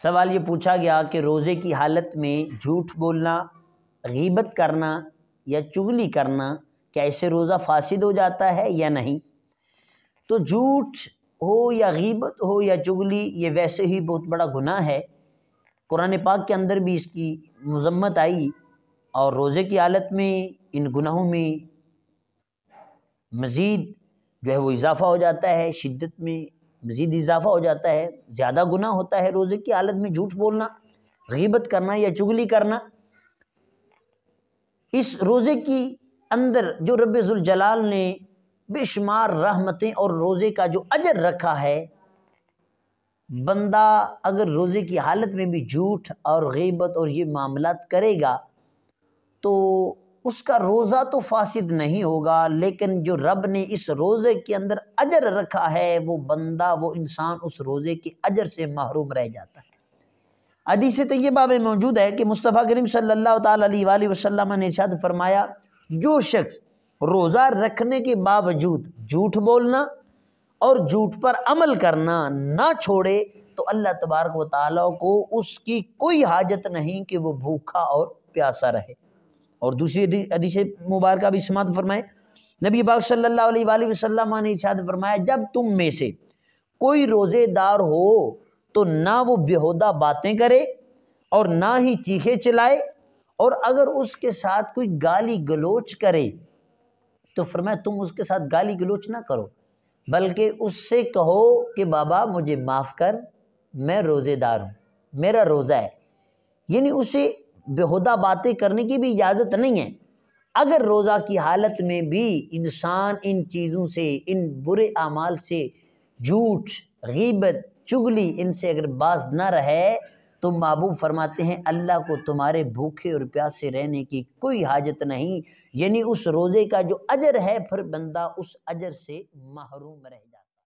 سوال یہ پوچھا گیا کہ روزے کی حالت میں جھوٹ بولنا، غیبت کرنا یا چغلی کرنا، کیا اس سے روزہ فاسد ہو جاتا ہے یا نہیں؟ تو جھوٹ ہو یا غیبت ہو یا چغلی، یہ ویسے ہی بہت بڑا گناہ ہے۔ قرآن پاک کے اندر بھی اس کی مذمت آئی، اور روزے کی حالت میں ان گناہوں میں مزید جو ہے وہ اضافہ ہو جاتا ہے، شدت میں مزید اضافہ ہو جاتا ہے، زیادہ گناہ ہوتا ہے روزے کی حالت میں جھوٹ بولنا، غیبت کرنا یا چغلی کرنا۔ اس روزے کی اندر جو رب ذوالجلال نے بے شمار رحمتیں اور روزے کا جو اجر رکھا ہے، بندہ اگر روزے کی حالت میں بھی جھوٹ اور غیبت اور یہ معاملات کرے گا تو اس کا روزہ تو فاسد نہیں ہوگا، لیکن جو رب نے اس روزے کے اندر اجر رکھا ہے وہ بندہ، وہ انسان اس روزے کے اجر سے محروم رہ جاتا ہے۔ حدیث طیبہ میں موجود ہے کہ مصطفیٰ کریم صلی اللہ تعالیٰ علیہ وآلہ وسلم نے ارشاد فرمایا، جو شخص روزہ رکھنے کے باوجود جھوٹ بولنا اور جھوٹ پر عمل کرنا نہ چھوڑے تو اللہ تبارک و تعالیٰ کو اس کی کوئی حاجت نہیں کہ وہ بھوکا اور پیاسا رہے۔ اور دوسری حدیث مبارکہ بھی سماعت فرمائیں، نبی پاک صلی اللہ علیہ وآلہ وسلم نے ارشاد فرمایا، جب تم میں سے کوئی روزے دار ہو تو نہ وہ بیہودہ باتیں کرے اور نہ ہی چیخے چلائے، اور اگر اس کے ساتھ کوئی گالی گلوچ کرے تو فرمایا تم اس کے ساتھ گالی گلوچ نہ کرو، بلکہ اس سے کہو کہ بابا مجھے معاف کر، میں روزے دار ہوں، میرا روزہ ہے۔ یعنی اسے بیہودہ باتیں کرنے کی بھی اجازت نہیں ہے۔ اگر روزہ کی حالت میں بھی انسان ان چیزوں سے، ان برے اعمال سے، جھوٹ، غیبت، چغلی، ان سے اگر باز نہ رہے تو محبوب فرماتے ہیں اللہ کو تمہارے بھوکے اور پیاسے رہنے کی کوئی حاجت نہیں، یعنی اس روزے کا جو اجر ہے پھر بندہ اس اجر سے محروم رہ جائے۔